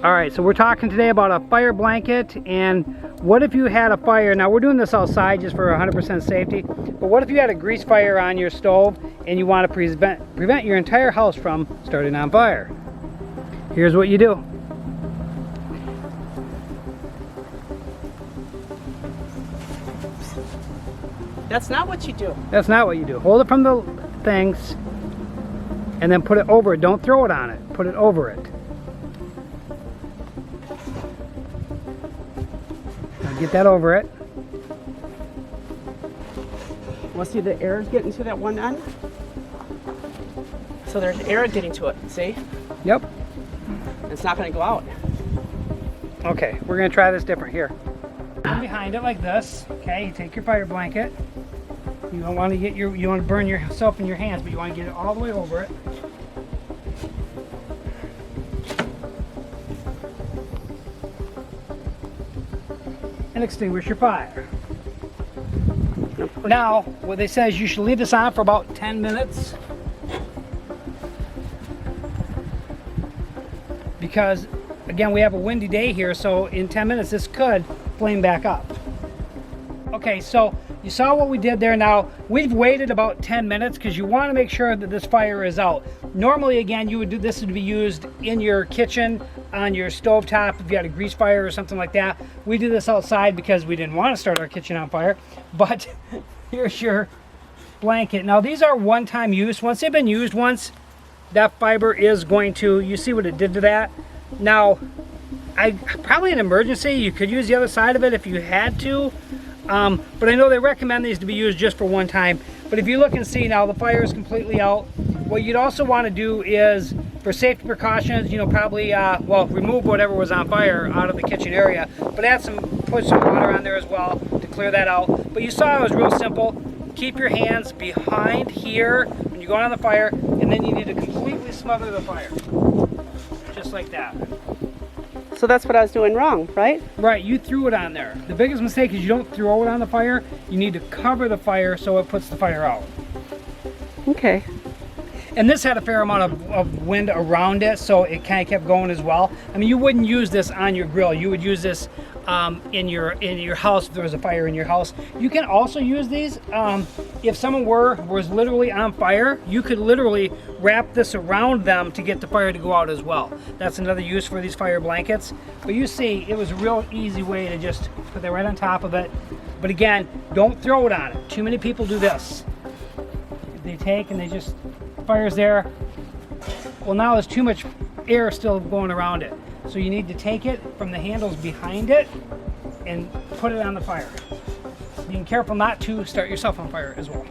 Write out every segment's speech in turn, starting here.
All right, so we're talking today about a fire blanket, and what if you had a fire? Now we're doing this outside just for 100% safety, but what if you had a grease fire on your stove and you want to prevent your entire house from starting on fire? Here's what you do. That's not what you do. That's not what you do. Hold it from the things and then put it over it. Don't throw it on it. Put it over it. Get that over it. Well, see, the air is getting to that one end. So there's air getting to it, see? Yep. It's not going to go out. Okay, we're going to try this different here. Come behind it like this. Okay, you take your fire blanket. You don't want to get you want to burn yourself in your hands, but you want to get it all the way over it. And extinguish your fire. Now, what they say is you should leave this on for about 10 minutes. Because, again, we have a windy day here, so in 10 minutes this could flame back up. Okay, so you saw what we did there. Now, we've waited about 10 minutes because you want to make sure that this fire is out. Normally, again, you would do this would be used in your kitchen, on your stovetop, if you had a grease fire or something like that. We do this outside because we didn't want to start our kitchen on fire. But here's your blanket. Now, these are one-time use. Once they've been used once, that fiber is going to, you see what it did to that? Now, probably an emergency, you could use the other side of it if you had to. But I know they recommend these to be used just for one time. But if you look and see now, the fire is completely out. What you'd also want to do is, for safety precautions, you know, probably, well, remove whatever was on fire out of the kitchen area. But put some water on there as well to clear that out. But you saw it was real simple. Keep your hands behind here when you go on the fire, and then you need to completely smother the fire. Just like that. So that's what I was doing wrong, right? Right, you threw it on there. The biggest mistake is you don't throw it on the fire. You need to cover the fire so it puts the fire out. Okay. And this had a fair amount of wind around it, so it kind of kept going as well. I mean, you wouldn't use this on your grill. You would use this in your house if there was a fire in your house. You can also use these if someone was literally on fire. You could literally wrap this around them to get the fire to go out as well. That's another use for these fire blankets. But you see, it was a real easy way to just put that right on top of it. But again, don't throw it on it. Too many people do this. They take and they just, fire's there. Well, now there's too much air still going around it. So you need to take it from the handles behind it and put it on the fire. Being careful not to start yourself on fire as well.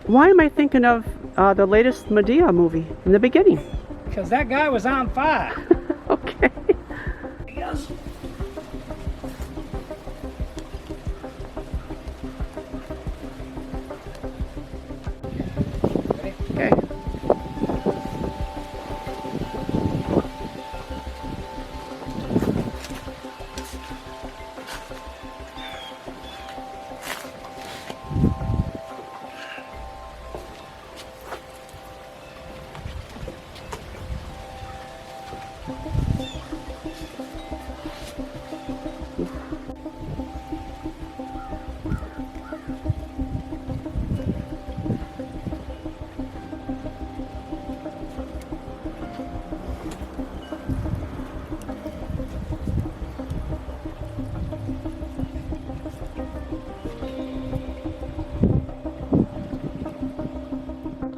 Why am I thinking of the latest Medea movie in the beginning? Because that guy was on fire. Okay. Yes. Okay.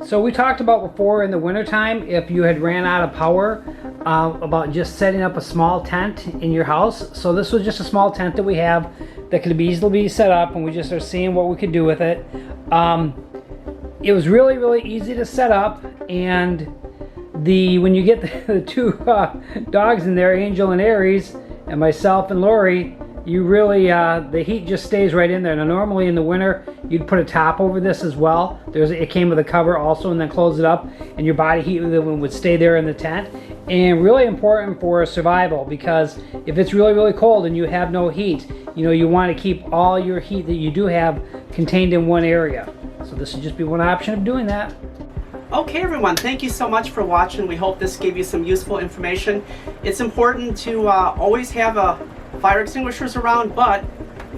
So we talked about before in the wintertime, if you had ran out of power, about just setting up a small tent in your house. So this was just a small tent that we have that could easily be set up, and we just are seeing what we could do with it. It was really, really easy to set up, and when you get the two dogs in there, Angel and Aries, and myself and Lori, you really, the heat just stays right in there. Now normally in the winter, you'd put a top over this as well. It came with a cover also, and then close it up, and your body heat would stay there in the tent. And really important for survival, because if it's really, really cold and you have no heat, you want to keep all your heat that you do have contained in one area. So this would just be one option of doing that. Okay, everyone, thank you so much for watching. We hope this gave you some useful information. It's important to always have fire extinguishers around, but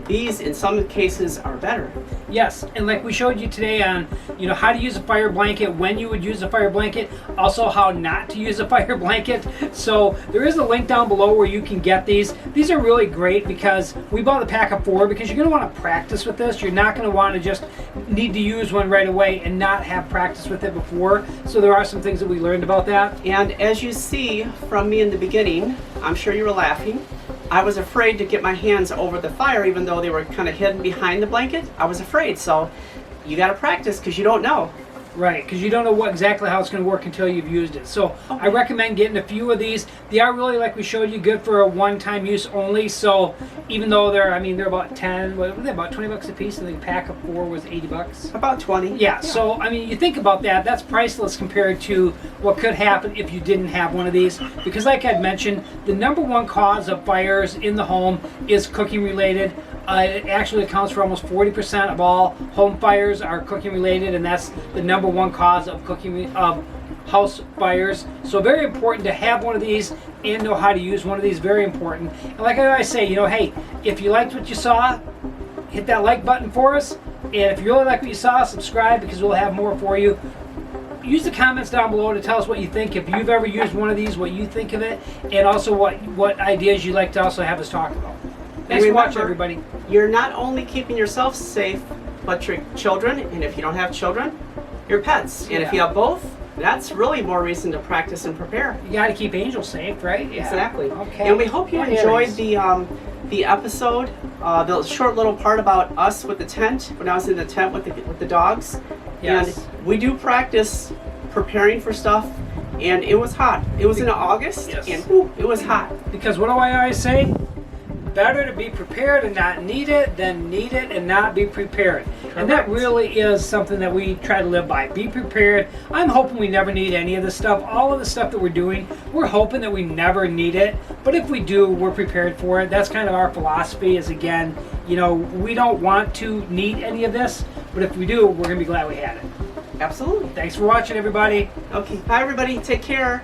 these in some cases are better. Yes, and like we showed you today on how to use a fire blanket, when you would use a fire blanket, also how not to use a fire blanket. So there is a link down below where you can get these. These are really great because we bought a pack of 4 because you're going to want to practice with this. You're not going to want to just need to use one right away and not have practice with it before. So there are some things that we learned about that. And as you see from me in the beginning, I'm sure you were laughing. I was afraid to get my hands over the fire, even though they were kind of hidden behind the blanket. I was afraid, so you got to practice because you don't know. Right, because you don't know exactly how it's going to work until you've used it. So I recommend getting a few of these. They are really, like we showed you, good for a one-time use only. So even though they're about 10, about 20 bucks a piece, and the pack of 4 was 80 bucks. About 20. Yeah, so you think about that, that's priceless compared to what could happen if you didn't have one of these. Because like I'd mentioned, the #1 cause of fires in the home is cooking related. It actually accounts for almost 40% of all home fires are cooking related, and that's the #1 cause of house fires. So very important to have one of these and know how to use one of these. Very important. And like I always say, hey, if you liked what you saw, hit that like button for us. And if you really like what you saw, subscribe, because we'll have more for you. Use the comments down below to tell us what you think. If you've ever used one of these, what you think of it, and also what ideas you'd like to also have us talk about. Thanks for watching, everybody. You're not only keeping yourself safe, but your children, and if you don't have children, your pets. And if you have both, that's really more reason to practice and prepare. You got to keep Angel safe, right? Yeah. Exactly. Okay. And we hope you enjoyed the episode, the short little part about us with the tent, when I was in the tent with the dogs. Yes. And we do practice preparing for stuff, and it was hot. It was in August, and it was hot. Because what do I always say? Better to be prepared and not need it than need it and not be prepared. Correct. And that really is something that we try to live by. Be prepared. I'm hoping we never need any of this stuff. All of the stuff that we're doing, we're hoping that we never need it. But if we do, we're prepared for it. That's kind of our philosophy is, again, we don't want to need any of this. But if we do, we're going to be glad we had it. Absolutely. Thanks for watching, everybody. Okay. Bye, everybody. Take care.